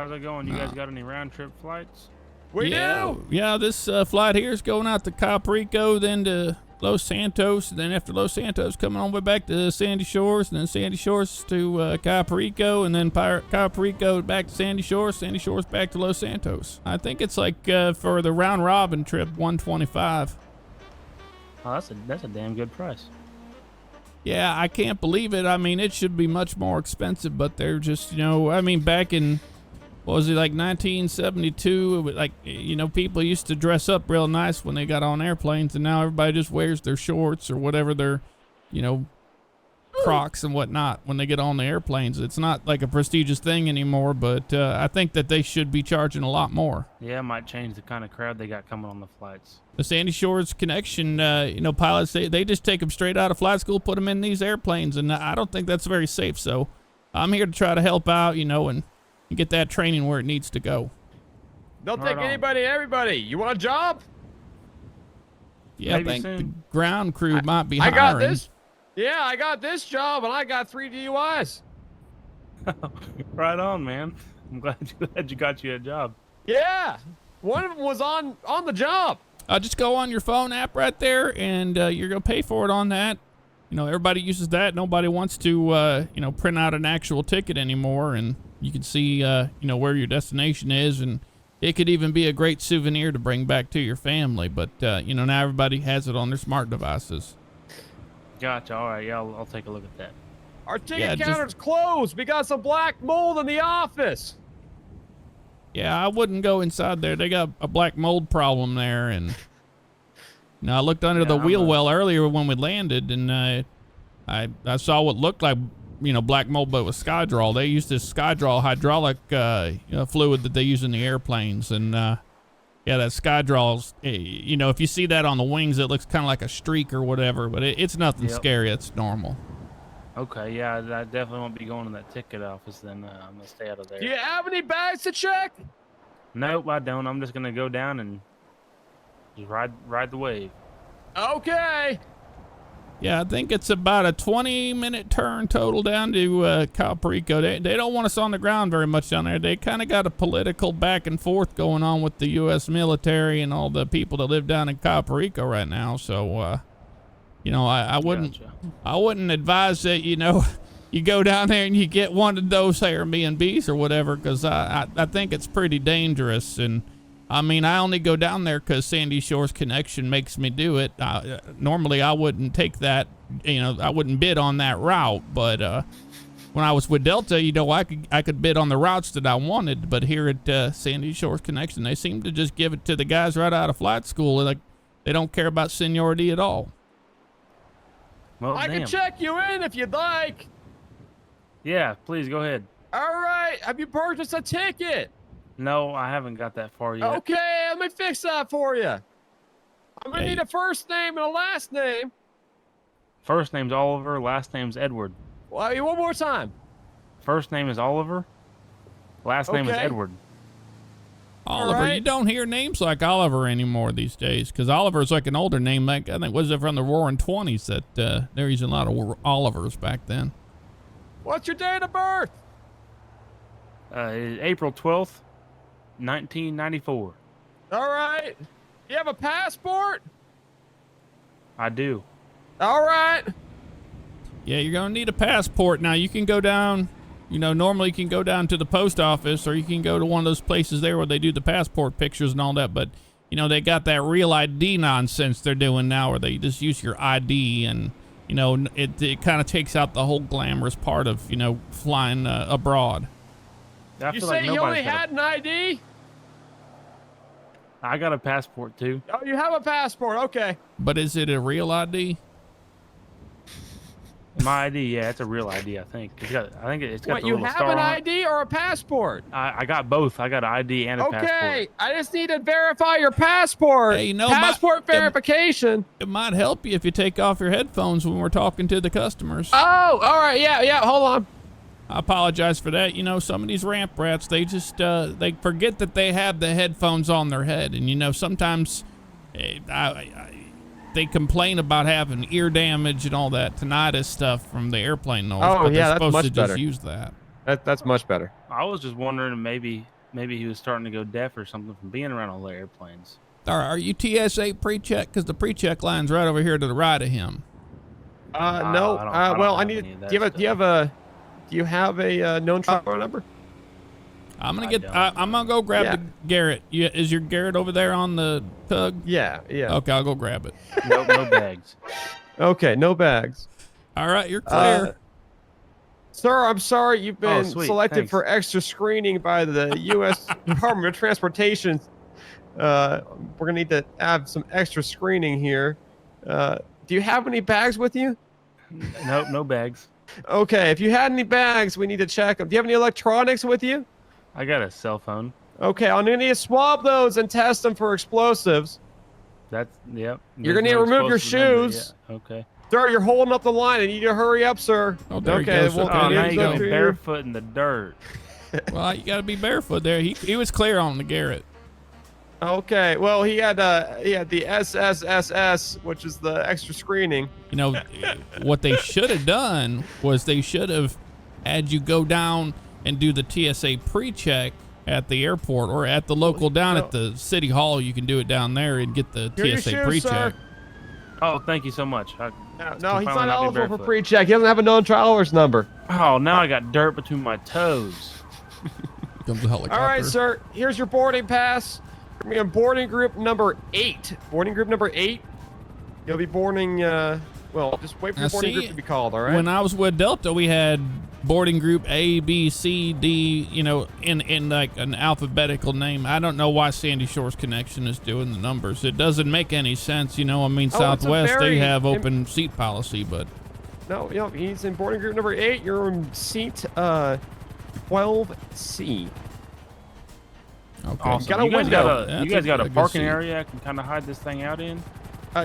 how's it going? You guys got any round trip flights? We do. Yeah, this flight here is going out to Costa Rica, then to Los Santos, and then after Los Santos, coming all the way back to Sandy Shores, and then Sandy Shores to Costa Rica, and then Costa Rica back to Sandy Shores back to Los Santos. I think it's like for the round robin trip, $125. Oh, that's a damn good price. Yeah, I can't believe it. I mean, it should be much more expensive, but they're just, I mean, back in, what was it, like 1972, like, people used to dress up real nice when they got on airplanes, and now everybody just wears their shorts or whatever their, Crocs and whatnot when they get on the airplanes. It's not like a prestigious thing anymore, but I think that they should be charging a lot more. Yeah, it might change the kind of crowd they got coming on the flights. The Sandy Shores connection, pilots, they just take them straight out of flight school, put them in these airplanes, and I don't think that's very safe. So I'm here to try to help out, and get that training where it needs to go. They'll take anybody and everybody. You want a job? Yeah, I think the ground crew might be hiring. I got this. Yeah, I got this job, and I got 3 DUIs. Right on, man. I'm glad you got you a job. Yeah, one of them was on the job. Just go on your phone app right there, and you're going to pay for it on that. Everybody uses that. Nobody wants to, print out an actual ticket anymore, and you can see, where your destination is, and it could even be a great souvenir to bring back to your family. But, now everybody has it on their smart devices. Gotcha. All right. Yeah, I'll take a look at that. Our ticket counter's closed. We got some black mold in the office. Yeah, I wouldn't go inside there. They got a black mold problem there, and I looked under the wheel well earlier when we landed, and I saw what looked like black mold, but it was Skydraw. They used this Skydraw hydraulic fluid that they use in the airplanes, and that Skydraw's, if you see that on the wings, it looks kind of like a streak or whatever, but it's nothing scary. It's normal. Okay, yeah, I definitely won't be going to that ticket office then. I'm going to stay out of there. Do you have any bags to check? Nope, I don't. I'm just going to go down and just ride the wave. Okay. Yeah, I think it's about a 20-minute turn total down to Costa Rica. They don't want us on the ground very much down there. They kind of got a political back and forth going on with the U.S. military and all the people that live down in Costa Rica right now. So, I wouldn't advise that, you go down there and you get one of those Airbnbs or whatever, because I think it's pretty dangerous. And I mean, I only go down there because Sandy Shores Connection makes me do it. Normally, I wouldn't take that. I wouldn't bid on that route. But when I was with Delta, I could bid on the routes that I wanted. But here at Sandy Shores Connection, they seem to just give it to the guys right out of flight school. Like they don't care about seniority at all. Well, I can check you in if you'd like. Yeah, please go ahead. All right. Have you purchased a ticket? No, I haven't got that far yet. Okay, let me fix that for you. I'm going to need a first name and a last name. First name's Oliver, last name's Edward. Well, one more time. First name is Oliver, last name is Edward. Oliver, you don't hear names like Oliver anymore these days, because Oliver's like an older name. Like, I think, was it from the Roaring 20s that they're using a lot of Olivers back then. What's your date of birth? April 12th, 1994. All right. You have a passport? I do. All right. Yeah, you're going to need a passport. Now, you can go down, normally you can go down to the post office, or you can go to one of those places there where they do the passport pictures and all that. But, they got that real ID nonsense they're doing now, where they just use your ID, and, it kind of takes out the whole glamorous part of, flying abroad. You say you only had an ID? I got a passport too. Oh, you have a passport, okay. But is it a real ID? My ID, yeah, it's a real ID, I think. It's got the little star on it. You have an ID or a passport? I got both. I got an ID and a passport. Okay, I just need to verify your passport. Hey, passport verification. It might help you if you take off your headphones when we're talking to the customers. Oh, all right, yeah, hold on. I apologize for that. Some of these ramp rats, they just, they forget that they have the headphones on their head. And, sometimes they complain about having ear damage and all that tinnitus stuff from the airplane noise. Oh, but yeah, they're supposed that's much to better. just use that. That's much better. I was just wondering maybe maybe he was starting to go deaf or something from being around all the airplanes. Are you TSA pre-check? Because the pre-check line's right over here to the right of him. No. I don't Well, I have need. any of that Do you have a known traveler number? I'm gonna go grab the Garrett. Is your Garrett over there on the tug? Yeah. Okay, I'll go grab it. No bags. Okay, no bags. All right, you're clear. Sir, I'm sorry you've been sweet, selected thanks. for extra screening by the U.S. Department of Transportation. We're gonna need to have some extra screening here. Do you have any bags with you? Nope, no bags. Okay, if you had any bags, we need to check them. Do you have any electronics with you? I got a cell phone. Okay, I'm gonna need to swab those and test them for explosives. That's yep. You're gonna need to remove your shoes. Yeah, okay. Sir, you're holding up the line. I need you to hurry up, sir. Oh, there he Okay, goes. well, Okay, Oh, there now you you got go. me barefoot in the dirt. Well, you gotta be barefoot there. He was clear on the Garrett. Okay, well, he had the SSSS, which is the extra screening. You know, what they should have done was they should have had you go down and do the TSA pre-check at the airport or at the local down at the city hall. You can do it down there and get the Here are your TSA shoes, pre-check. sir. Oh, thank you so much. No, can he's finally not not be eligible for barefoot. pre-check. He doesn't have a known traveler's number. Oh, now I got dirt between my toes. Comes the helicopter. All right, sir. Here's your boarding pass. We're in boarding group number 8. Boarding group number 8. You'll be boarding. Well, just wait for your boarding group to be called. All right. When I was with Delta, we had boarding group A, B, C, D. You know, in like an alphabetical name. I don't know why Sandy Shores Connection is doing the numbers. It doesn't make any sense. You know, I mean, it's a Southwest they very have open seat policy, but No, he's in boarding group number 8. You're in seat 12C. okay. Awesome. Got a you guys window. got a, That's you guys got a good parking seat. area I can kind of hide this thing out in?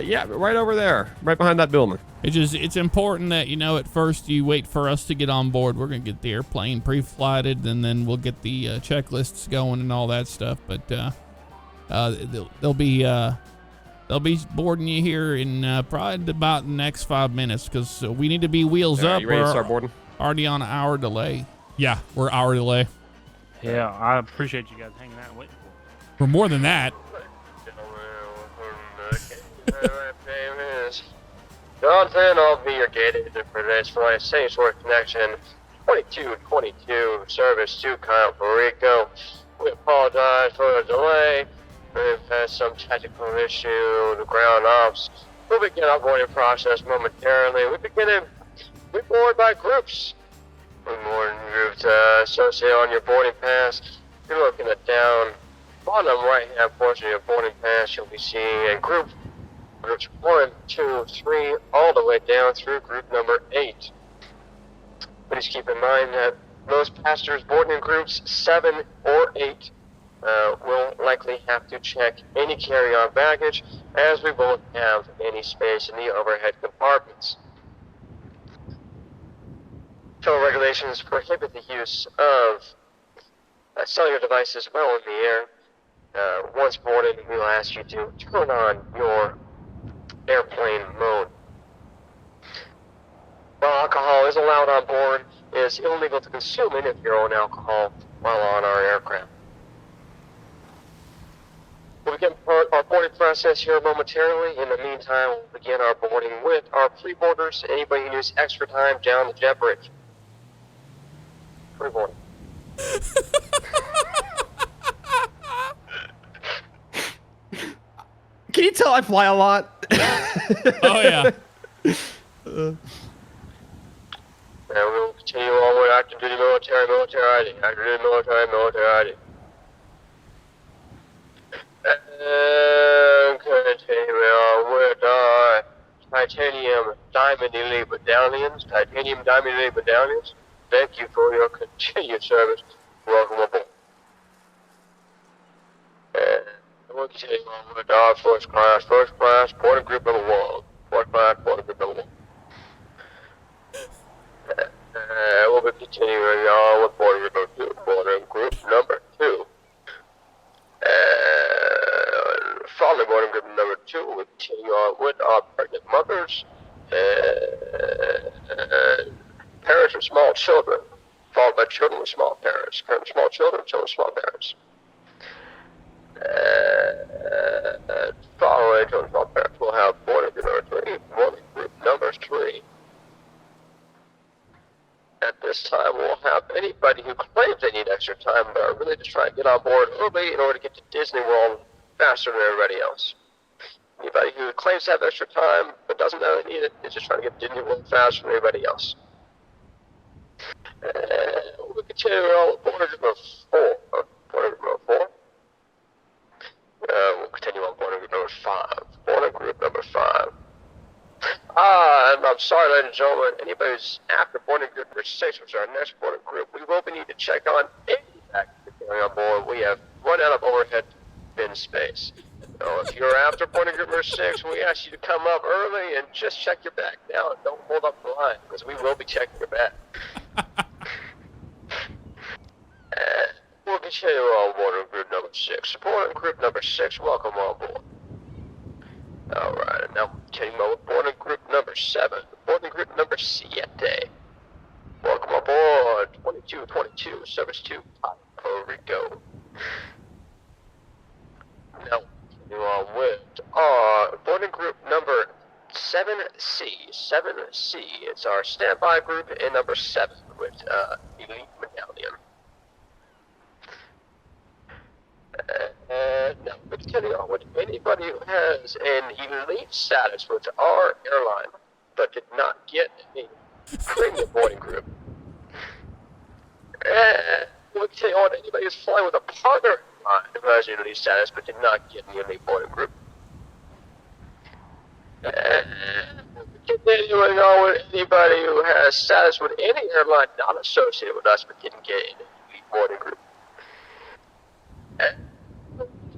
Yeah, right over there, right behind that building. It's important that, you know, at first you wait for us to get on board. We're gonna get the airplane pre-flighted, and then we'll get the checklists going and all that stuff. But they'll be boarding you here in probably about the next 5 minutes, because we need to be wheels All right, up. you ready to We're start boarding? already on an hour delay. Yeah, we're hour delay. Yeah, I appreciate you guys hanging out and waiting for me. For more than that. Johnson, I'll be your gate agent for today's flight. Sandy Shores Connection 2222, service to Puerto Rico. We apologize for the delay. We've had some technical issue, the ground ops. We'll begin our boarding process momentarily. We board by groups. We board in groups associated on your boarding pass. You're looking at down bottom right hand portion of your boarding pass. You'll be seeing a groups 1, 2, 3, all the way down through group number 8. Please keep in mind that those passengers boarding in groups 7 or 8 will likely have to check any carry-on baggage, as we won't have any space in the overhead compartments. Travel regulations prohibit the use of cellular devices while in the air. Once boarded, we will ask you to turn on your airplane mode. While alcohol is allowed on board, it is illegal to consume any of your own alcohol while on our aircraft. We'll begin our boarding process here momentarily. In the meantime, we'll begin our boarding with our pre-boarders. Anybody who needs extra time down the jet bridge. Pre-boarding. Can you tell I fly a lot? Oh yeah. And we'll continue on with active duty military ID. Active duty military ID. And continue on with our titanium diamond elite battalions. Thank you for your continued service. Welcome aboard. And we'll continue on with our first class, boarding group number 1. First class, boarding group number 1. We'll be continuing on with boarding group number 2. Boarding group number 2. Following boarding group number 2, we'll continue on with our pregnant mothers and parents of small children. Followed by children with small parents. Current small children with small parents. Following children with small parents, we'll have boarding group number 3. Boarding group number 3. At this time, we'll have anybody who claims they need extra time but are really just trying to get on board early in order to get to Disney World faster than everybody else. Anybody who claims to have extra time but doesn't know they need it is just trying to get to Disney World faster than everybody else. We'll continue on with boarding group number 4. Boarding group number 4. We'll continue on boarding group number 5. Boarding group number 5. And I'm sorry, ladies and gentlemen, anybody who's after boarding group number 6, which is our next boarding group, we will need to check on any activity going on board. We have run out of overhead bin space. So if you're after boarding group number 6, we ask you to come up early and just check your bag now and don't hold up the line, because we will be checking your bag. We'll continue on boarding group number 6. Boarding group number 6, welcome on board. Alright, and now continuing on with boarding group number 7. Boarding group number 7. Welcome aboard. 2222, service to Puerto Rico. Now, continue on with boarding group number 7C. 7C. It's our standby group in number 7 with Elite Medallion. Now, we're continuing on with anybody who has an elite status with our airline but did not get a premium boarding group. We'll continue on with anybody who's flying with a partner airline who has an elite status but did not get an elite boarding group. Continuing on with anybody who has status with any airline not associated with us but didn't get an elite boarding group.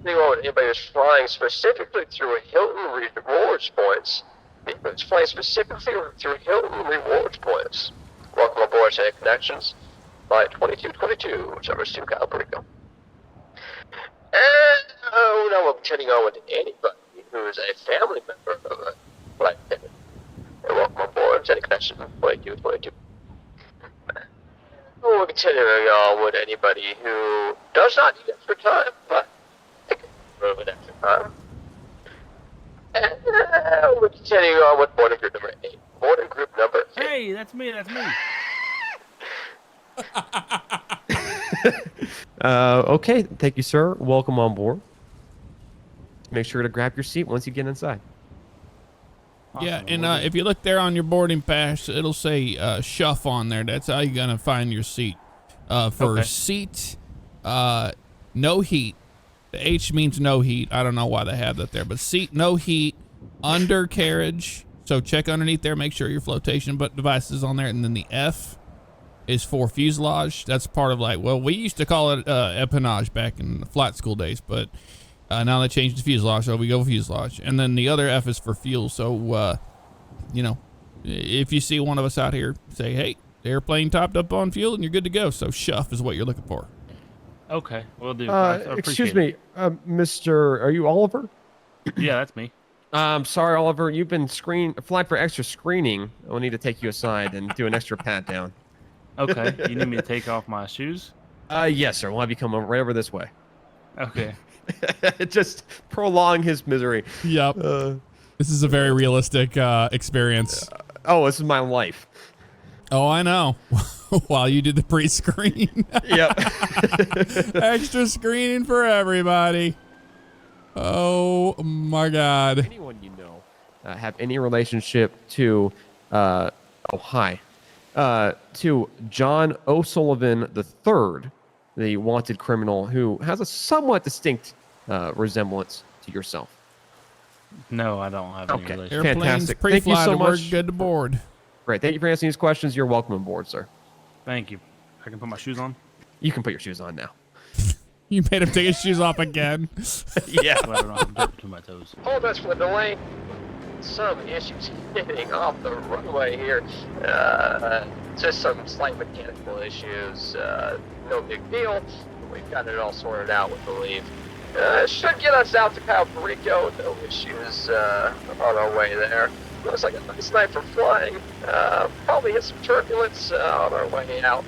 Anybody who's flying specifically through Hilton Rewards Points. Anybody who's flying specifically through Hilton Rewards Points. Welcome aboard, Say Connections. Flight 2222, service to Puerto Rico. And now we're continuing on with anybody who is a family member of a flight attendant. And welcome aboard, Say Connection 2222. We're continuing on with anybody who does not need extra time, but a little bit extra time. And we're continuing on with boarding group number 8. Boarding group number 8. Hey, that's me. Okay, thank you, sir. Welcome on board. Make sure to grab your seat once you get inside. Yeah, and if you look there on your boarding pass, it'll say SHUF on there. That's how you're going to find your seat. For seat, no heat. The H means no heat. I don't know why they have that there. But seat, no heat, undercarriage. So check underneath there. Make sure your flotation device is on there. And then the F is for fuselage. That's part of we used to call it empennage back in the flight school days. But now they changed to fuselage, so we go fuselage. And then the other F is for fuel. So, if you see one of us out here, say, hey, the airplane topped up on fuel, and you're good to go. So SHUF is what you're looking for. Okay, we'll do. Excuse me, Mr. Are you Oliver? Yeah, that's me. Sorry, Oliver. You've been flying for extra screening. I'll need to take you aside and do an extra pat down. Okay, you need me to take off my shoes? Yes, sir. We'll have you come right over this way. Okay. Just prolong his misery. Yep. This is a very realistic experience. This is my life. Oh, I know. While you did the pre-screen. Yep. Extra screening for everybody. Oh my God. Anyone you know have any relationship to to John O'Sullivan III, the wanted criminal who has a somewhat distinct resemblance to yourself? No, I don't have any relationship. Airplane's Fantastic. pre-flight, Thank you so we're much. good to board. Great. Thank you for answering these questions. You're welcome aboard, sir. Thank you. I can put my shoes on? You can put your shoes on now. You made him take his shoes off again. Yeah. Well, I don't know. I'm dipping to my toes. Hold us for the delay. Some issues getting off the runway here. Just some slight mechanical issues. No big deal. We've got it all sorted out, we believe. Should get us out to Puerto Rico. No issues on our way there. Looks like a nice night for flying. Probably hit some turbulence on our way out.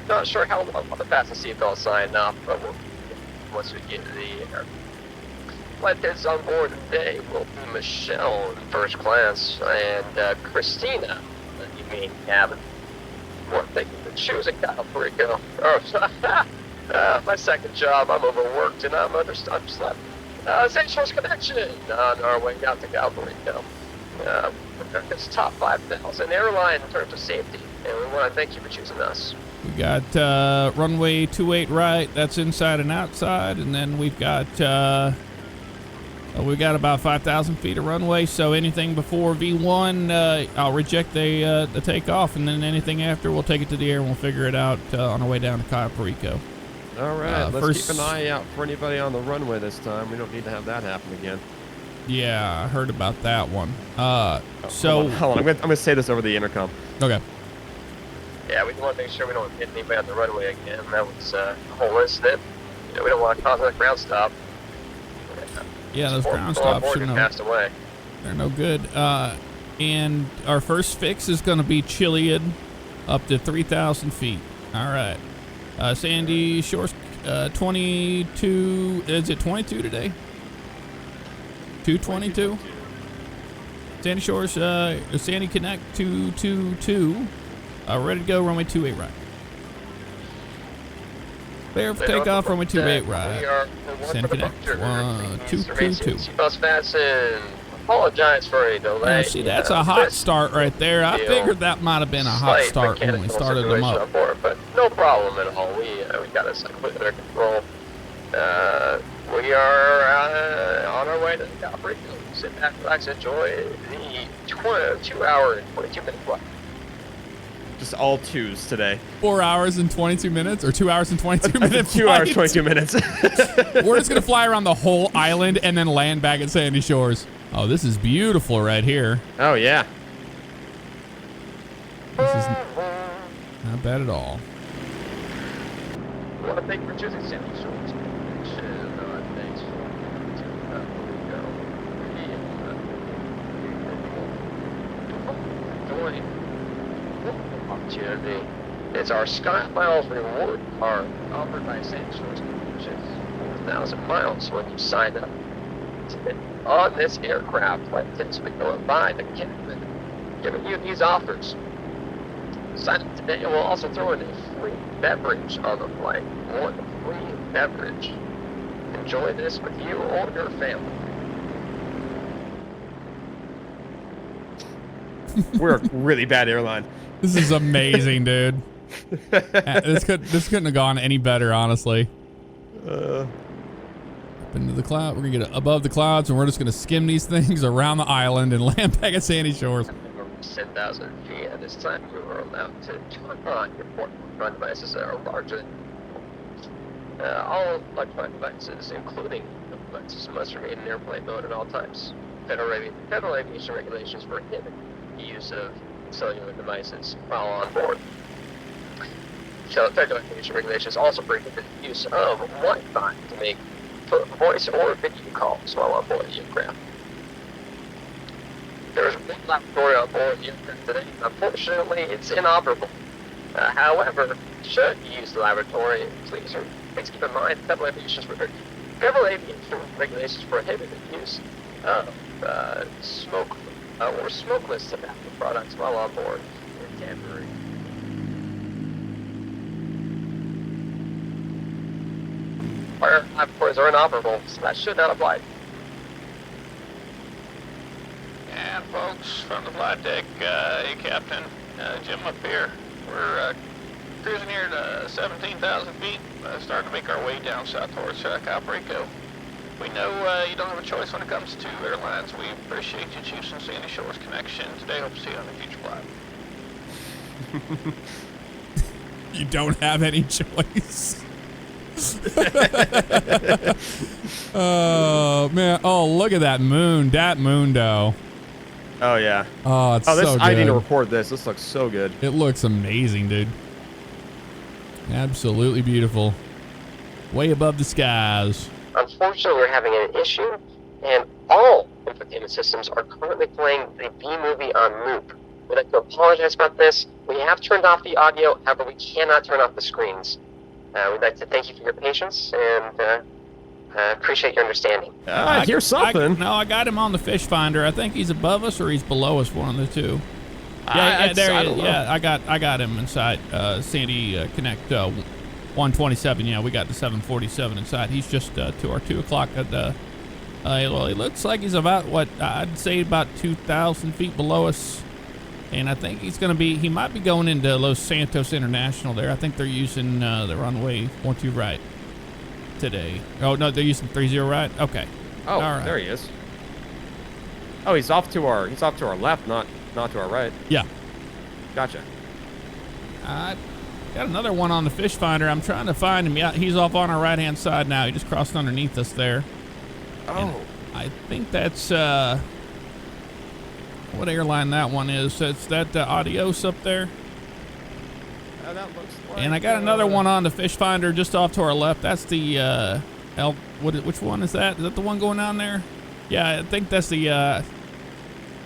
Not sure how long the fasten seatbelt sign off, but once we get to the air. Flight attendants on board today will be Michelle in first class and Christina in the main cabin. One thing to choose a Calperico. My second job, I'm overworked and I'm underslept. St. Shores Connection on our way out to Calperico. America's top 5,000 airline in terms of safety, and we want to thank you for choosing us. We got runway 28 right. That's inside and outside, and then we've got about 5,000 feet of runway. So anything before V1, I'll reject the takeoff, and then anything after, we'll take it to the air and we'll figure it out on our way down to Cayo Perico. All right, let's first, keep an eye out for anybody on the runway this time. We don't need to have that happen again. Yeah, I heard about that one. Hold on. I'm gonna say this over the intercom. Okay. Yeah, we want to make sure we don't hit anybody on the runway again. That was a whole incident. You know, we don't want to cause a ground stop. Yeah, those ground stops are passed away. They're no good. And our first fix is going to be Chiliad up to 3,000 feet. All right. Sandy Shores, 22. Is it 22 today? 222? Sandy Shores, Sandy Connect 222. Ready to go, runway 28 right. Clear for takeoff, runway 28 right. Sandy Connect 222. Seatbelts fasten. Apologize for any delay. See, that's a hot start right there. I figured that might have been a hot start when we started them up. But no problem at all. We got us completely under control. We are on our way to the Calperico. Sit back, relax, enjoy the 2-hour and 22-minute flight. Just all twos today. 4 hours and 22 minutes, or 2 hours and 22 minutes. 2 hours, 22 minutes. We're just gonna fly around the whole island and then land back at Sandy Shores. Oh, this is beautiful right here. Oh yeah. This is not bad at all. I want to thank you for choosing Sandy Shores. Thanks for opportunity. It's our Sky Miles reward card offered by Sandy Shores, which is 4,000 miles when you sign up. On this aircraft, flight attendants will be going by the cabin, giving you these offers. Sign up today and we'll also throw in a free beverage on the flight. One free beverage. Enjoy this with you or your family. We're a really bad airline. This is amazing, dude. This couldn't have gone any better, honestly. Up into the cloud. We're gonna get above the clouds, and we're just gonna skim these things around the island and land back at Sandy Shores. 10,000 feet at this time. You are allowed to turn on your portable run devices that are larger than all electronic devices, including the devices, must remain in airplane mode at all times. Federal aviation regulations prohibit the use of cellular devices while on board. So federal aviation regulations also prohibit the use of Wi-Fi to make voice or video calls while on board the aircraft. There's a big laboratory on board the aircraft today. Unfortunately, it's inoperable. However, should you use the laboratory, please keep in mind federal aviation regulations prohibit the use of smoke or smokeless tobacco products while on board in tampering. Our laboratories are inoperable, so that should not apply. And folks, from the flight deck, Captain Jim up here. We're cruising here to 17,000 feet, starting to make our way down south towards Cayo Perico. We know you don't have a choice when it comes to airlines. We appreciate you choosing Sandy Shores Connection today. Hope to see you on a future flight. You don't have any choice. Oh man! Oh, look at that moon, that mundo. Oh yeah. Oh, it's so good. I need to record this. This looks so good. It looks amazing, dude. Absolutely beautiful. Way above the skies. Unfortunately, we're having an issue, and all infotainment systems are currently playing the B movie on loop. We'd like to apologize about this. We have turned off the audio, however, we cannot turn off the screens. We'd like to thank you for your patience and appreciate your understanding. I hear something. I got him on the fish finder. I think he's above us or he's below us, one of the two. Yeah, there he is. Yeah, I got him inside Sandy Connect 127. Yeah, we got the 747 inside. He's just to our 2 o'clock at the. Well, it looks like he's about I'd say about 2,000 feet below us, and I think he's going to be. He might be going into Los Santos International there. I think they're using the runway 12 right today. Oh no, they're using 30 right. Okay. Oh, all right. There he is. Oh, he's off to our left, not to our right. Yeah. Gotcha. Got another one on the fish finder. I'm trying to find him. Yeah, he's off on our right-hand side now. He just crossed underneath us there. Oh. And I think that's what airline that one is. It's that Adios up there. That looks like, and I got another one on the fish finder just off to our left. That's the which one is that? Is that the one going down there? Yeah, I think that's the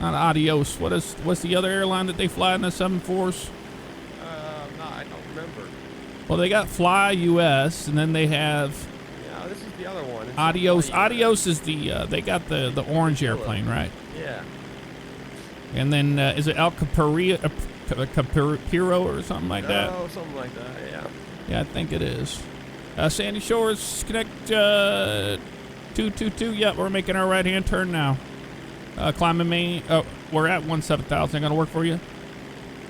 not Adios. What's the other airline that they fly in the 74s? No, I don't remember. Well, they got Fly US, and then they have. Yeah, this is the other one. It's Adios. Adios is the they got the orange airplane, right? Yeah. And then is it El Capiro or something like that? Oh, something like that. Yeah. Yeah, I think it is. Sandy Shores Connect 222. Yeah, we're making our right-hand turn now. Climbing main. Oh, we're at 17,000. Gonna work for you.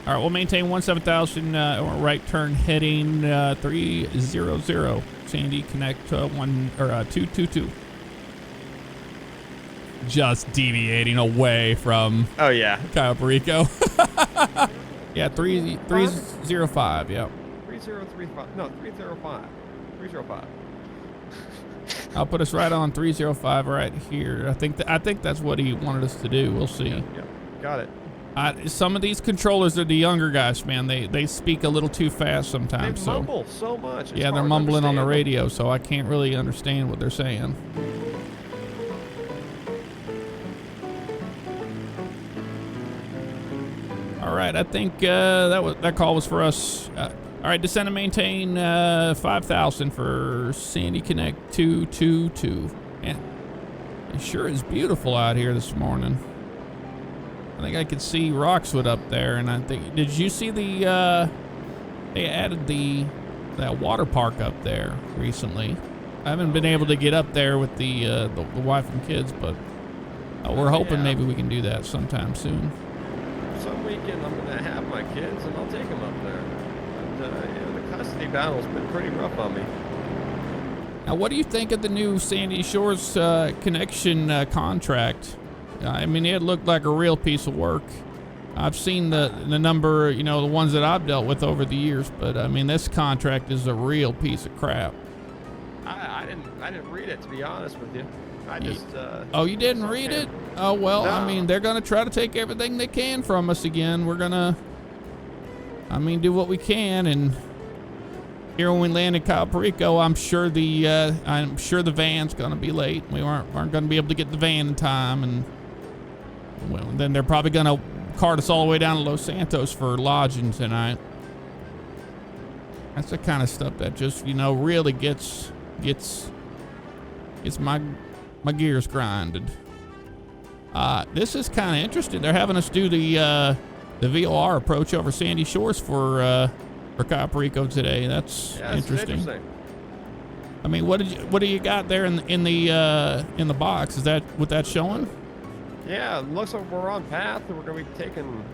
All right, we'll maintain 17,000. Right turn heading 300. Sandy Connect 222. Just deviating away from. Oh yeah. Kyle Perico. Yeah, 305. Yeah. 3035. No, 305. 305. I'll put us right on 305 right here. I think that's what he wanted us to do. We'll see. Yeah, got it. Some of these controllers are the younger guys, man. They speak a little too fast sometimes. They mumble so much. Yeah, they're mumbling on the radio, so I can't really understand what they're saying. All right, I think that call was for us. All right, descend and maintain 5,000 for Sandy Connect 222. Man, it sure is beautiful out here this morning. I think I could see Roxwood up there, and I think, did you see they added that water park up there recently? I haven't been able to get up there with the wife and kids, but we're hoping maybe we can do that sometime soon. Some weekend I'm gonna have my kids and I'll take them up there. But the custody battle's been pretty rough on me. Now, what do you think of the new Sandy Shores connection contract? I mean, it looked like a real piece of work. I've seen the number, the ones that I've dealt with over the years, but I mean, this contract is a real piece of crap. I didn't read it, to be honest with you. I just. Oh, you didn't read it? Oh well, no. I mean, they're gonna try to take everything they can from us again. We're gonna, do what we can, and here when we land in Kyle Perico, I'm sure the van's gonna be late. We aren't gonna be able to get the van in time, and well, then they're probably gonna cart us all the way down to Los Santos for lodging tonight. That's the kind of stuff that just really gets my gears grinded. This is kind of interesting. They're having us do the VOR approach over Sandy Shores for Kyle Perico today. That's interesting. I mean, what do you got there in the box? Is that what that's showing? Yeah, it looks like we're on path, and we're gonna be taking.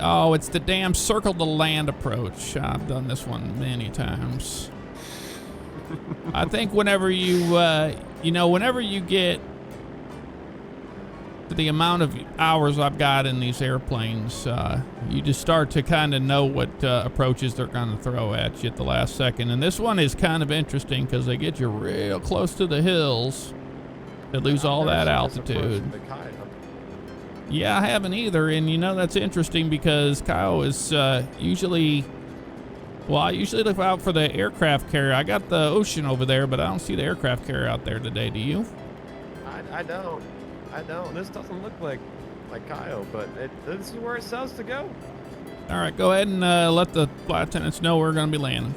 Oh, it's the damn circle the land approach. I've done this one many times. I think whenever whenever you get to the amount of hours I've got in these airplanes, you just start to kind of know what approaches they're going to throw at you at the last second. And this one is kind of interesting because they get you real close to the hills. They lose all that altitude. Yeah, I haven't either. And that's interesting because Kyle is usually. Well, I usually look out for the aircraft carrier. I got the Ocean over there, but I don't see the aircraft carrier out there today. Do you? I don't. This doesn't look like like Kyle, but this is where it says to go. All right, go ahead and let the flight attendants know we're going to be landing.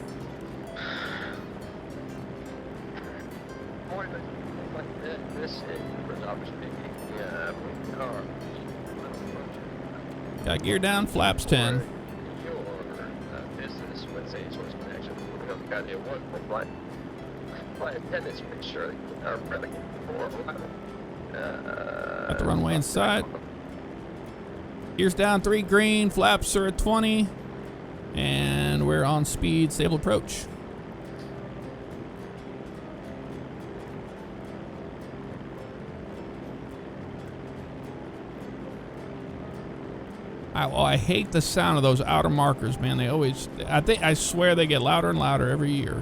This is obviously Got gear down, flaps 10. your business with a source connection. We don't got a wonderful flight attendants make sure that our predicate Got the runway inside. Gears down, 3 green, flaps are at 20, and we're on speed, stable approach. I hate the sound of those outer markers, man. They always, I swear they get louder and louder every year.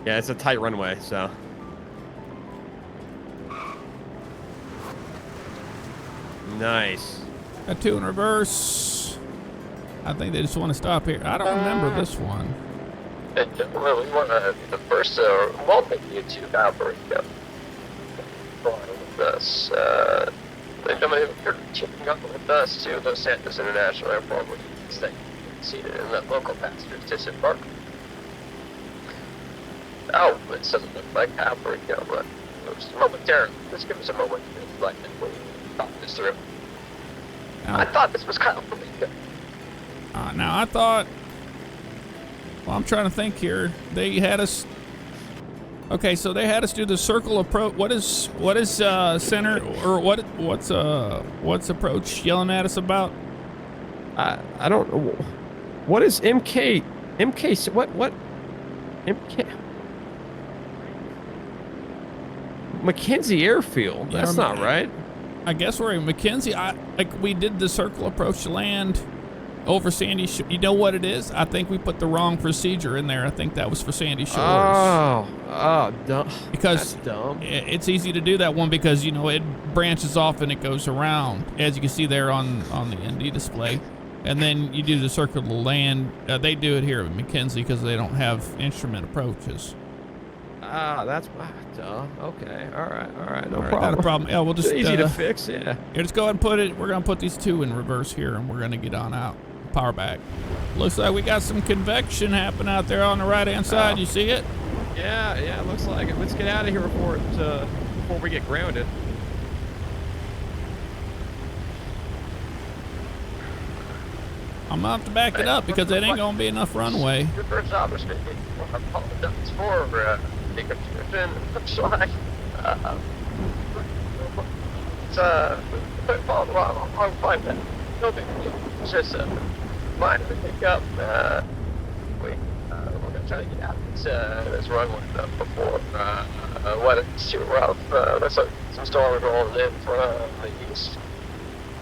Yeah, it's a tight runway, so. Nice. Got 2 in reverse. I think they just want to stop here. I don't remember this one. well, we want the first welcome you to Alberta. Flying with us. You're keeping up with us to Los Santos International Airport, where you can stay seated and let local passengers disembark. Oh, it doesn't look like Alberta, but just momentarily. Just give us a moment to reflect and we'll talk this through. I thought this was kind of Flamingo. Now I thought, well, I'm trying to think here. They had us. Okay, so they had us do the circle approach. What is center or what's approach yelling at us about? I don't know. What is MK? What? MK? McKenzie Airfield. Yeah, That's not right. I guess we're in McKenzie. We did the circle approach to land over Sandy Shores. You know what it is? I think we put the wrong procedure in there. I think that was for Sandy Shores. Oh, dumb. Because that's dumb. It's easy to do that one because, you know, it branches off and it goes around, as you can see there on the ND display. And then you do the circle to land. They do it here at McKenzie because they don't have instrument approaches. That's duh. Okay, all right, no All right, problem. not a problem. Yeah, we'll just It's easy to fix. Yeah. Here, just go ahead and put it. We're gonna put these 2 in reverse here, and we're gonna get on out. Power back. Looks like we got some convection happening out there on the right-hand side. You see it? Yeah, it looks like it. Let's get out of here before we get grounded. I'm gonna have to back it up because it ain't gonna be enough runway. Your first opportunity. I apologize for the confusion. Looks like it's I'll find that. No big deal. It's just a minor hiccup. We're gonna try to get out this runway before weather's too rough. Looks like some storms rolling in from the east.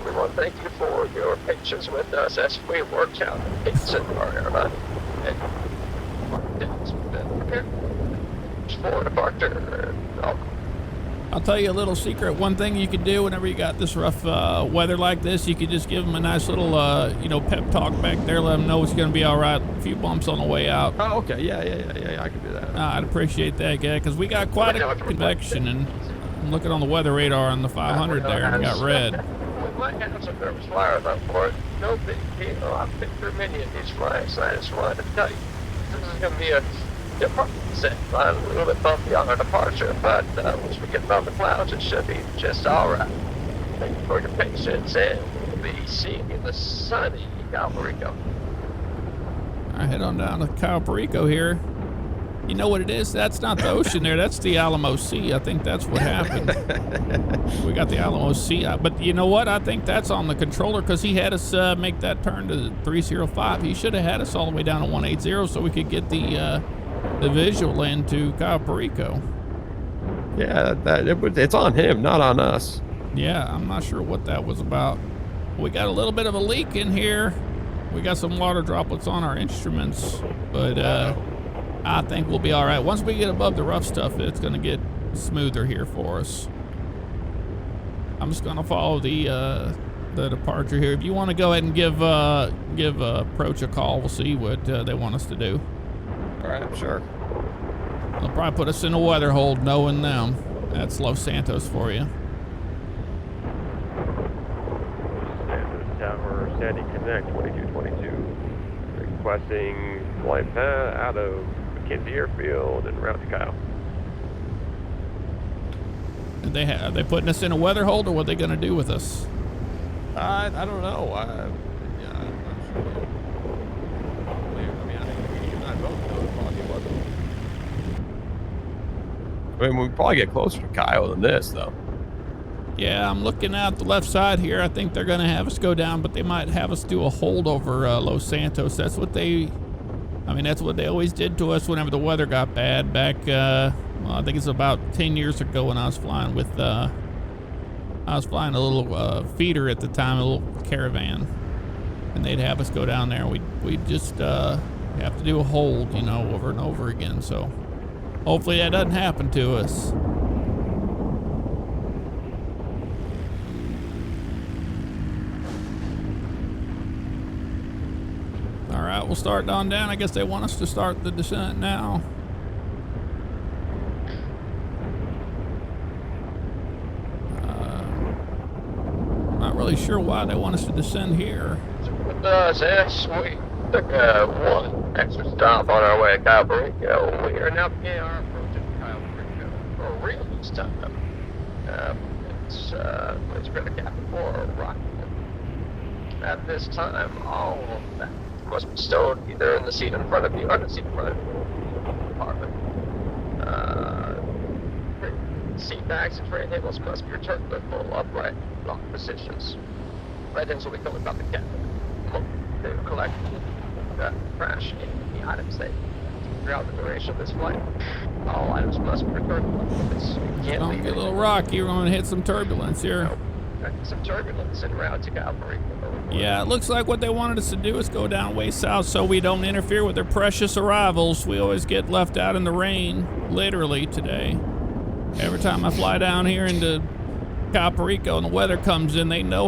We want to thank you for your patience with us as we work out the kinks in our airline. And for departure. I'll tell you a little secret. One thing you can do whenever you got this rough weather like this, you could just give them a nice little, pep talk back there. Let them know it's going to be all right. A few bumps on the way out. Oh, okay. Yeah. I can do that. I'd appreciate that, yeah, because we got quite a convection, and I'm looking on the weather radar on the 500 there and got red. We might have some nervous flyers up for it. No big deal. I've been through many of these flights. I just wanted to tell you, this is going to be a little bit bumpy on our departure, but once we get above the clouds, it should be just all right. Thank you for your patience, and we'll be seeing you in the sunny Calvarico. All right, head on down to Calvarico here. You know what it is? That's not the ocean there. That's the Alamo Sea. I think that's what happened. We got the Alamo Sea. But you know what? I think that's on the controller because he had us make that turn to 305. He should have had us all the way down to 180 so we could get the visual into Calvarico. Yeah, it's on him, not on us. Yeah, I'm not sure what that was about. We got a little bit of a leak in here. We got some water droplets on our instruments, but I think we'll be all right. Once we get above the rough stuff, it's going to get smoother here for us. I'm just going to follow the departure here. If you want to go ahead and give approach a call, we'll see what they want us to do. All right, sure. They'll probably put us in a weather hold knowing them. That's Los Santos for you. Santos Tower, Sandy Connect 2222. Requesting flight path out of McKenzie Airfield and route to Kyle. Are they putting us in a weather hold, or what are they going to do with us? I don't know. Yeah, I'm not sure. I mean, I think you and I both know it's probably weather. I mean, we probably get closer to Kyle than this, though. Yeah, I'm looking out the left side here. I think they're going to have us go down, but they might have us do a hold over Los Santos. That's what they always did to us whenever the weather got bad back, well, I think it's about 10 years ago when I was flying with, I was flying a little feeder at the time, a little caravan. And they'd have us go down there, and we'd just have to do a hold, you know, over and over again. So hopefully that doesn't happen to us. All right, we'll start on down. I guess they want us to start the descent now. Not really sure why they want us to descend here. Since we took one extra stop on our way to Cabo Rico, we are now beginning our approach to Cabo Rico for real this time. It's really Captain for Rocky. At this time, all of that must be stowed either in the seat in front of you or the seat in front of your compartment. Seat backs and tray tables must be returned to full upright lock positions. Items will be coming about the cabin. They will collect trash in the items they throughout the duration of this flight. All items must be returned to this. Don't get a little rocky. We're going to hit some turbulence here. Some turbulence en route to Cabo Rico. Yeah, it looks like what they wanted us to do is go down way south so we don't interfere with their precious arrivals. We always get left out in the rain, literally today. Every time I fly down here into Cabo Rico and the weather comes in, they know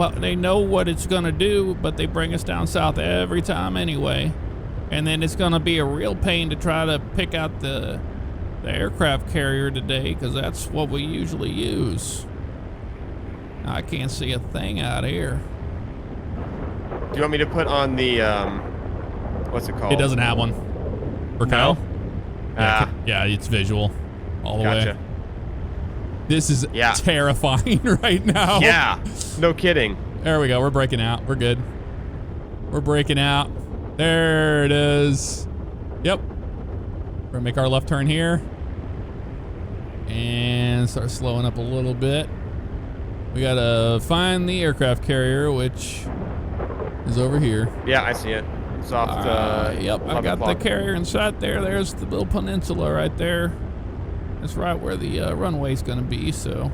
what it's gonna do, but they bring us down south every time anyway. And then it's gonna be a real pain to try to pick out the aircraft carrier today, because that's what we usually use. I can't see a thing out here. Do you want me to put on the, what's it called? It doesn't have one. For Kyle? No? Yeah, it's visual all the Gotcha. way. This is terrifying right now. Yeah, no kidding. There we go. We're breaking out. We're good. We're breaking out. There it is. Yep. We're gonna make our left turn here and start slowing up a little bit. We gotta find the aircraft carrier, which is over here. Yeah, I see it. It's off the. Yep, I got the carrier in sight there. There's the little peninsula right there. That's right where the runway's gonna be. So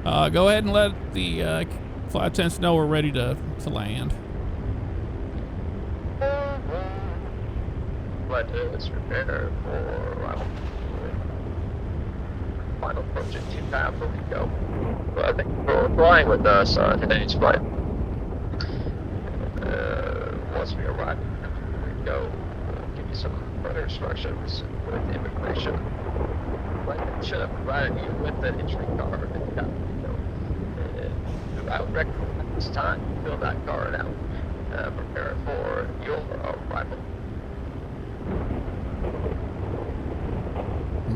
go ahead and let the flight attendants know we're ready to land. Flight attendants prepare for arrival. Final approach at 2 Cabo Rico. Well, I think we're flying with us on today's flight. Once we arrive at Cabo Rico, we'll give you some further instructions with immigration. Flight should have provided you with an entry card at Cabo Rico. I would recommend at this time fill that card out. Prepare for your arrival.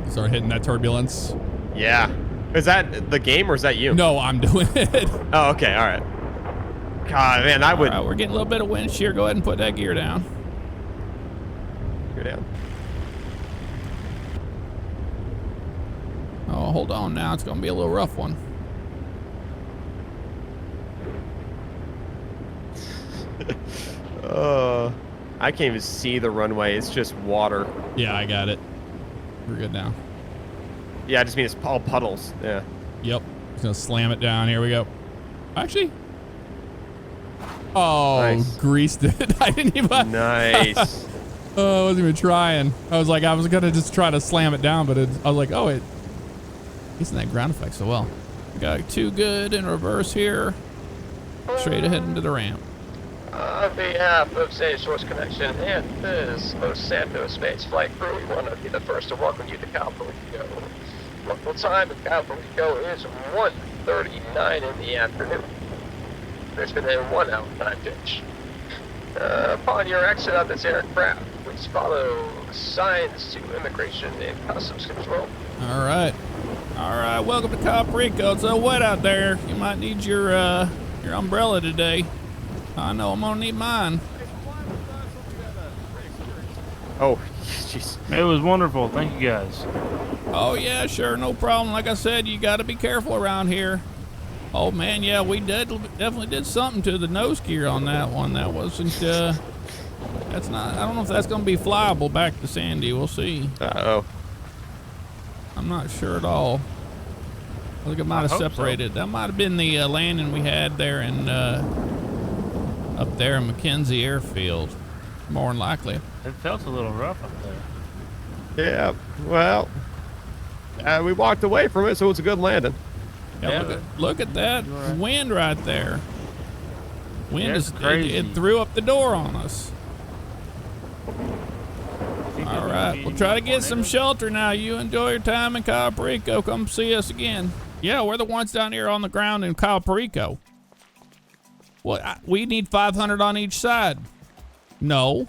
Start hitting that turbulence. Yeah. Is that the game or is that you? No, I'm doing it. Oh, okay. All right. God, man, I would. All right, we're getting a little bit of wind shear. Go ahead and put that gear down. Go down. Oh, hold on now. It's going to be a little rough one. I can't even see the runway. It's just water. Yeah, I got it. We're good now. Yeah, I just mean it's all puddles. Yeah. Yep. Just going to slam it down. Here we go. Actually. Oh, nice. Greased it. I didn't even. Nice. Oh, I wasn't even trying. I was going to just try to slam it down, but I was like, oh, he's in that ground effect so well. We got 2 good in reverse here. Straight ahead into the ramp. On behalf of Sandy Source Connection and this Los Santos Space Flight crew, we want to be the first to welcome you to Cabo Rico. Local time in Cabo Rico is 1:39 in the afternoon. There's been a 1 hour time change. Upon your exit of this aircraft, please follow signs to Immigration and Customs Control. All right. Welcome to Cabo Rico. It's so wet out there. You might need your umbrella today. I know I'm gonna need mine. Oh, jeez. It was wonderful. Thank you guys. Oh yeah, sure, no problem. Like I said, you got to be careful around here. Oh man, yeah, we definitely did something to the nose gear on that one. That wasn't. That's not. I don't know if that's gonna be flyable back to Sandy. We'll see. Uh-oh. I'm not sure at all. I think it might have separated. So. That might have been the landing we had there in up there in McKenzie Airfield. More than likely. It felt a little rough up there. Yeah. Well, we walked away from it, so it's a good landing. Yeah, look at that wind right there. Wind is crazy. It threw up the door on us. All right, we'll try to get some shelter now. You enjoy your time in Cabo Rico. Come see us again. Yeah, we're the ones down here on the ground in Cabo Rico. Well, we need 500 on each side. No.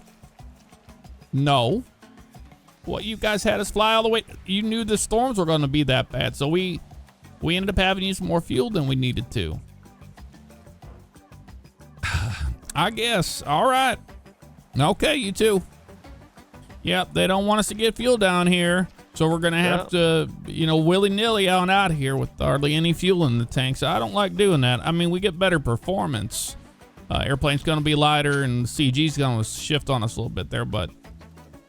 What, you guys had us fly all the way? You knew the storms were going to be that bad, so we ended up having to use more fuel than we needed to. I guess. All right. Okay, you two. Yep, they don't want us to get fuel down here, so we're going to have to, willy-nilly on out of here with hardly any fuel in the tank. So I don't like doing that. I mean, we get better performance. Airplane's going to be lighter, and CG's going to shift on us a little bit there, but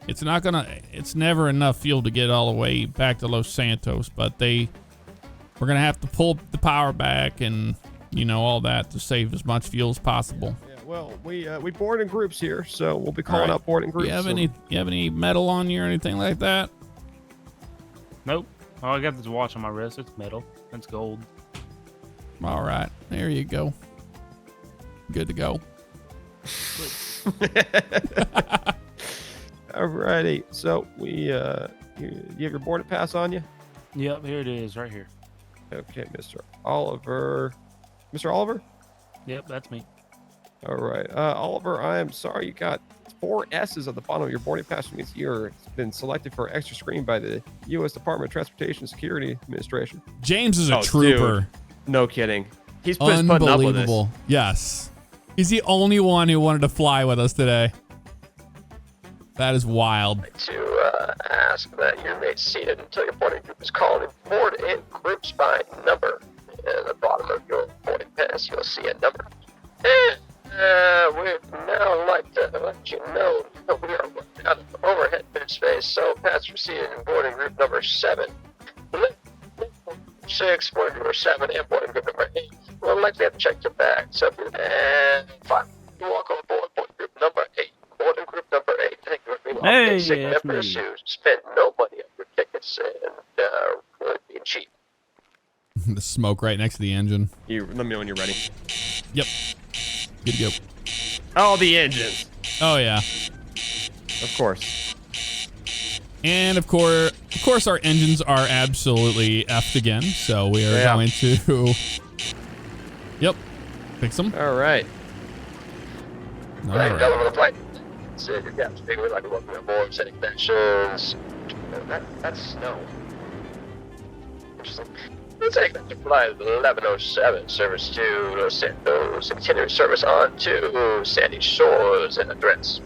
it's never enough fuel to get all the way back to Los Santos. But we're going to have to pull the power back and, all that to save as much fuel as possible. Well, we board in groups here, so we'll be calling out boarding groups. You have any metal on you or anything like that? Nope. All I got is a watch on my wrist. It's metal. It's gold. All right. There you go. Good to go. Alrighty. So you have your boarding pass on you? Yep, here it is, right here. Okay, Mr. Oliver. Mr. Oliver? Yep, that's me. All right. Oliver, I am sorry you got 4 S's at the bottom of your boarding pass, which means you've been selected for extra screening by the U.S. Department of Transportation and Security Administration. James is a trooper. Dude. No kidding. He's putting up with this. Yes. He's the only one who wanted to fly with us today. That is wild. To ask that your mate seated until your boarding group is called and board in groups by number. At the bottom of your boarding pass, you'll see a number. And we'd now like to let you know that we are working out of overhead bin space, so passengers seated in boarding group number 7. 6, boarding group number 7, and boarding group number 8. We'll likely have to check your bag. So, and 5. You walk on board boarding group number 8. Boarding group number 8. Thank you for being on for shoes. Spend no money on your tickets and really being cheap. The smoke right next to the engine. Let me know when you're ready. Yep. Good to go. Oh, the engines. Oh yeah. Of course. And of course, our engines are absolutely effed again. So we are going to. Yep. Fix them. All right. All right. Over the flight. Sit your gaps big. We'd like to welcome you aboard. Setting connections. That's snow. Interesting. Take that to flight 1107, service to Los Santos, continuing service on to Sandy Shores and address.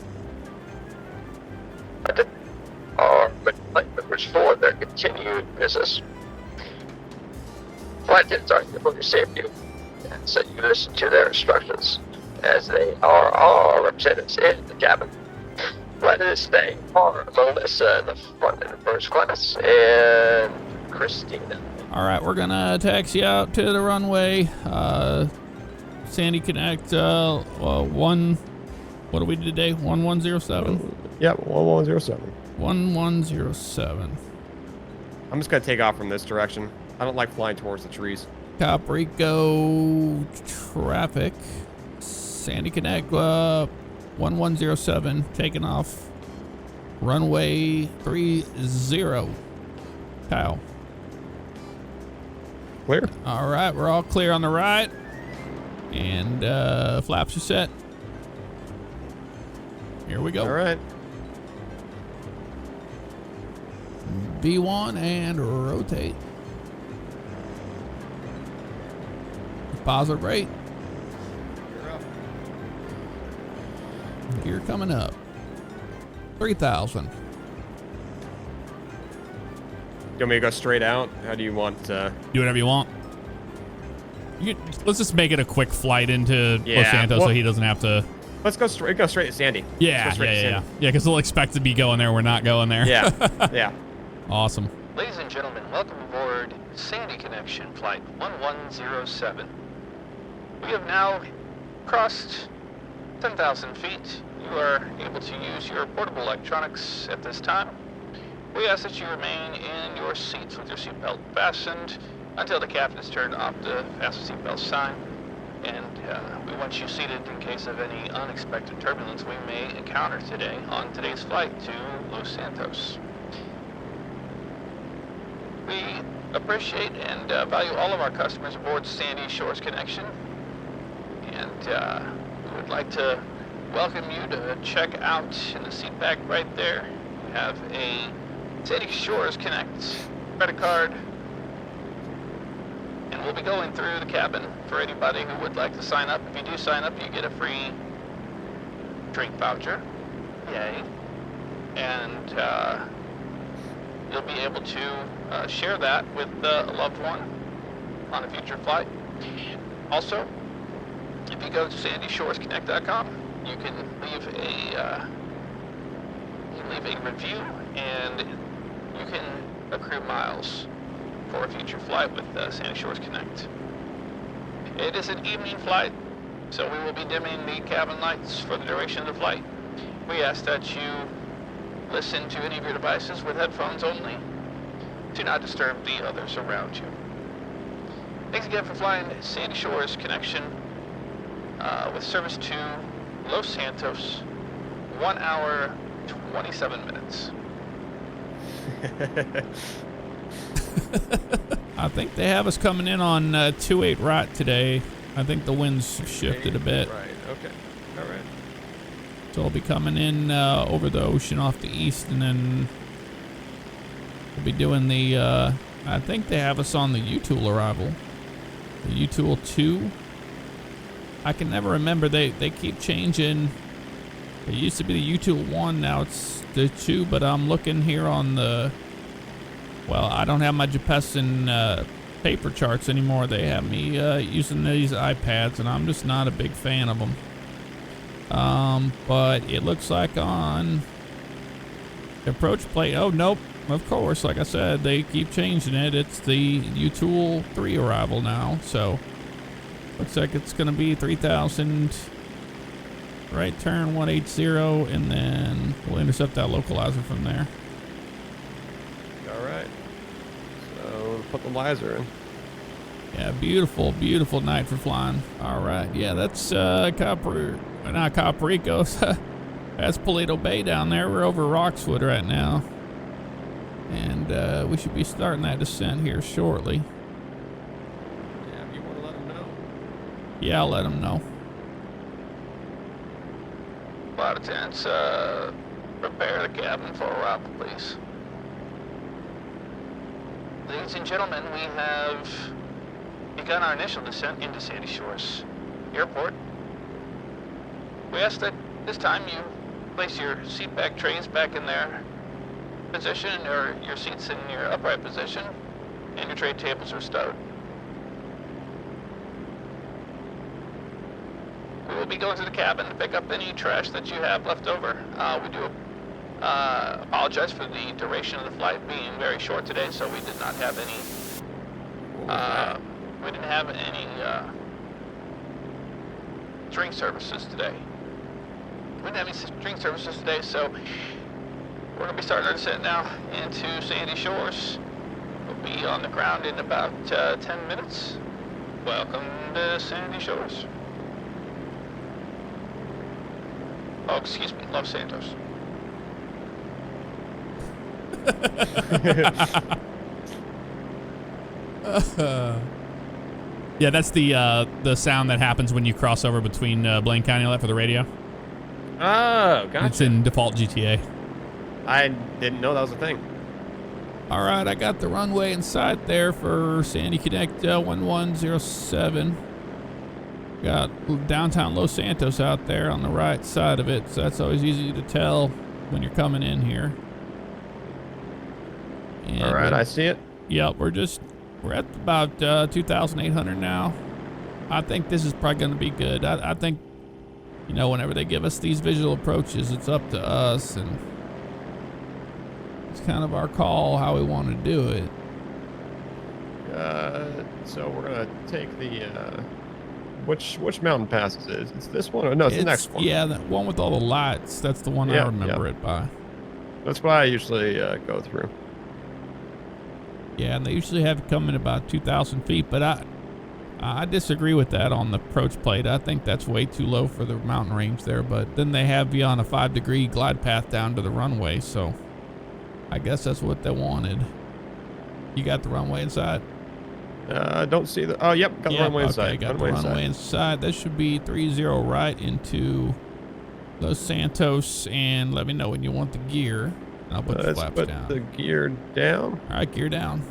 Our flight members for their continued business. Flight attendants are here for your safety, and so you listen to their instructions, as they are all representatives in the cabin. Flight attendants today are Melissa in the front in the first class, and Christina. All right, we're gonna taxi out to the runway. Sandy Connect. What do we do today? 1107. Yep, 1107. 1107. I'm just gonna take off from this direction. I don't like flying towards the trees. Cabo Rico traffic. Sandy Connect, 1107, taking off. Runway 30. Kyle. Clear. All right, we're all clear on the right. And flaps are set. Here we go. All right. V1 and rotate. Deposit rate. You're up. Gear coming up. 3,000. You want me to go straight out? How do you want? Do whatever you want. Let's just make it a quick flight into Los Yeah, Santos well- so he doesn't have to. Let's go straight. Go straight to Sandy. Yeah, Let's go straight to yeah. Sandy. Yeah, because they'll expect to be going there. We're not going there. Yeah, yeah. Awesome. Ladies and gentlemen, welcome aboard Sandy Connection Flight 1107. We have now crossed 10,000 feet. You are able to use your portable electronics at this time. We ask that you remain in your seats with your seatbelt fastened until the captain has turned off the fasten seatbelt sign. And we want you seated in case of any unexpected turbulence we may encounter today on today's flight to Los Santos. We appreciate and value all of our customers aboard Sandy Shores Connection. And we would like to welcome you to check out in the seat back right there. We have a Sandy Shores Connect credit card. And we'll be going through the cabin for anybody who would like to sign up. If you do sign up, you get a free drink voucher. Yay. And you'll be able to share that with a loved one on a future flight. Also, if you go to sandyshoresconnect.com, you can leave a review and you can accrue miles for a future flight with Sandy Shores Connect. It is an evening flight, so we will be dimming the cabin lights for the duration of the flight. We ask that you listen to any of your devices with headphones only. Do not disturb the others around you. Thanks again for flying Sandy Shores Connection with service to Los Santos, 1 hour, 27 minutes. I think they have us coming in on 28 right today. I think the wind's shifted a bit. Right. Okay. All right. So I'll be coming in over the ocean off the east, and then we'll be doing the, I think they have us on the U-Tool arrival. The U-Tool 2. I can never remember. They keep changing. It used to be the U-Tool 1, now it's the 2, but I'm looking here on the, well, I don't have my Jepessen paper charts anymore. They have me using these iPads, and I'm just not a big fan of them. But it looks like on the approach plate, oh, nope, of course, like I said, they keep changing it. It's the U-Tool 3 arrival now, so looks like it's going to be 3,000, right turn 180, and then we'll intercept that localizer from there. All right. So put the laser in. Yeah, beautiful, beautiful night for flying. All right, yeah, that's not Caparico. That's Paleto Bay down there. We're over Roxwood right now, and we should be starting that descent here shortly. Yeah, if you want to let them know. Yeah, I'll let them know. Flight attendants, prepare the cabin for arrival, please. Ladies and gentlemen, we have begun our initial descent into Sandy Shores Airport. We ask that this time you place your seat back trays back in their position, or your seats in your upright position, and your tray tables are stowed. We will be going to the cabin to pick up any trash that you have left over. We do apologize for the duration of the flight being very short today, so we did not have any. We didn't have any drink services today. We didn't have any drink services today, so we're going to be starting our descent now into Sandy Shores. We'll be on the ground in about 10 minutes. Welcome to Sandy Shores. Oh, excuse me, Los Santos. Yeah, that's the sound that happens when you cross over between Blaine County and that for the radio. Oh, gotcha. It's in default GTA. I didn't know that was a thing. All right, I got the runway in sight there for Sandy Connect 1107. Got downtown Los Santos out there on the right side of it, so that's always easy to tell when you're coming in here. And All right, I see it. Yep, we're at about 2,800 now. I think this is probably going to be good. I think, you know, whenever they give us these visual approaches, it's up to us, and it's kind of our call how we want to do it. So we're gonna take the which mountain pass is it? It's this one? Or no, it's the next one. Yeah, that one with all the lights. That's the one I remember it by. That's why I usually go through. Yeah, and they usually have it come in about 2,000 feet, but I disagree with that on the approach plate. I think that's way too low for the mountain range there, but then they have you on a 5-degree glide path down to the runway, so I guess that's what they wanted. You got the runway inside? Don't see the... Oh, yep, got the runway inside. Got the runway inside. That should be 30 right into Los Santos, and let me know when you want the gear. I'll put the flaps down. The gear down. All right, gear down.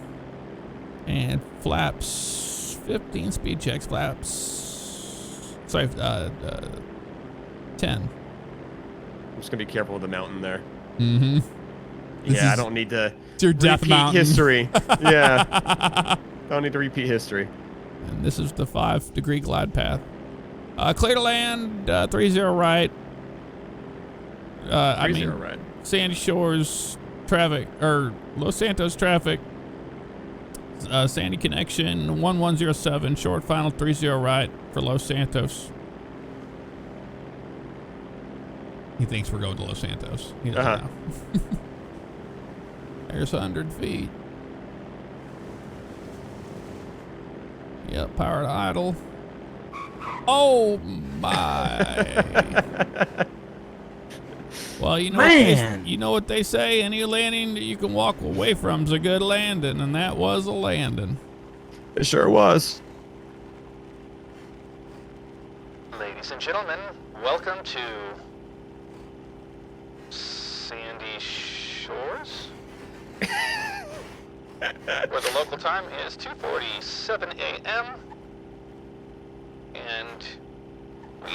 And flaps, 15 speed checks, flaps. Sorry, 10. I'm just going to be careful with the mountain there. Mm-hmm. Yeah, I don't need to your death repeat mountain. history. Yeah. Don't need to repeat history. And this is the 5-degree glide path. Clear to land, 30 right. I mean, right. Sandy Shores traffic, or Los Santos traffic. Sandy Connection, 1107, short final 30 right for Los Santos. He thinks we're going to Los Santos. He doesn't know. There's 100 feet. Yep, power to idle. Oh my. Well, you know what they say, any landing that you can walk away from is a good landing, and that was a landing. It sure was. Ladies and gentlemen, welcome to Sandy Shores, where the local time is 2:47 a.m. And we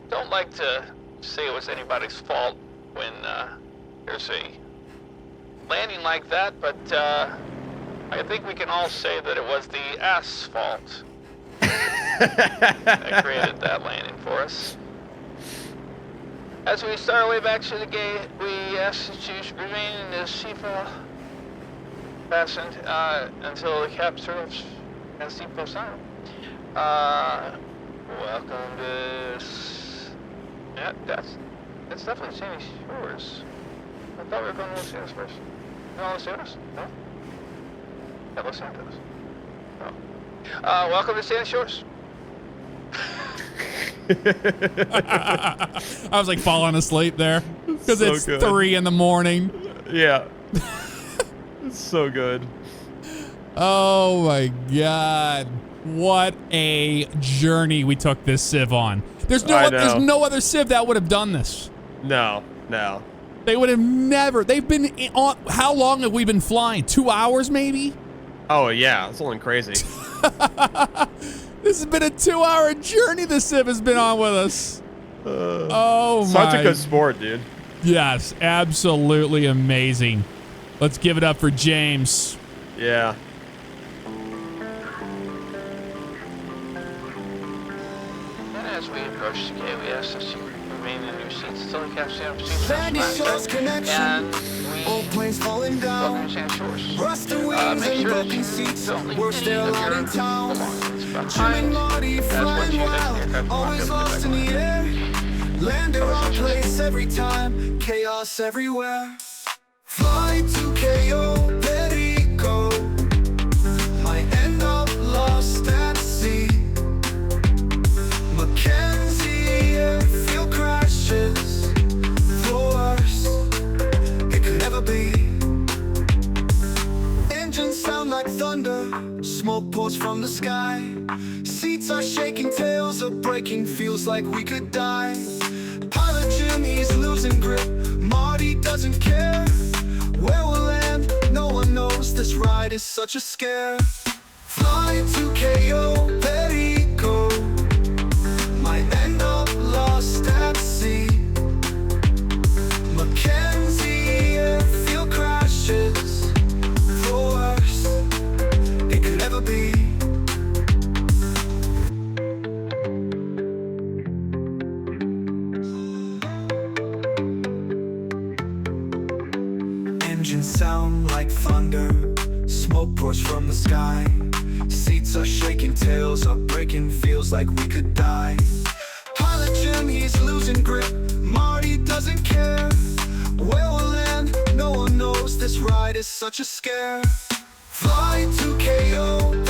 don't like to say it was anybody's fault when there's a landing like that, but I think we can all say that it was the asphalt that created that landing for us. As we start our way back to the gate, we ask that you remain in the seatbelt fastened until the cap serves as seatbelt sign. Welcome to... Yeah, that's definitely Sandy Shores. I thought we were going to Los Santos first. No, Los Santos? No? Yeah, Los Santos. Oh. Welcome to Sandy Shores. I was like falling asleep there because So it's good. 3 in the morning. Yeah. It's so good. Oh my God. What a journey we took this Civ on. There's no other Civ that would have done this. No. They would have never. They've been on. How long have we been flying? 2 hours maybe? Oh, yeah. It's only crazy. This has been a 2-hour journey the Civ has been on with us. Oh my. Such a good sport, dude. Yes, absolutely amazing. Let's give it up for James. Yeah. And as we approach the gate, we ask that you remain in your seats until the captain of Sandy Shores connection. And All we planes falling welcome down. to Sandy Shores. Rusted wings Make and sure that broken you seats. don't leave We're any still of out your in town. belongings Jim and behind. Marty That's what flying you guys wild. Always lost in the air. Land in our place every time. Chaos everywhere. Fly to KO, Perico. Might end up lost at sea. Mackenzie, airfield crashes. breaking, feels like we could die. Pilot Jimmy's losing grip, Marty doesn't care. Where we'll land, no one knows, this ride is such a scare. Fly to KO, Perico, might end up lost at sea. Mackenzie airfield crashes, the worst it could ever be. Engines sound like thunder, smoke pours from the sky. Seats are shaking, tails are breaking, feels like we could die. Pilot Jimmy's losing grip, Marty doesn't care. Where we'll land, no one knows, this ride is such a scare. Fly to KO,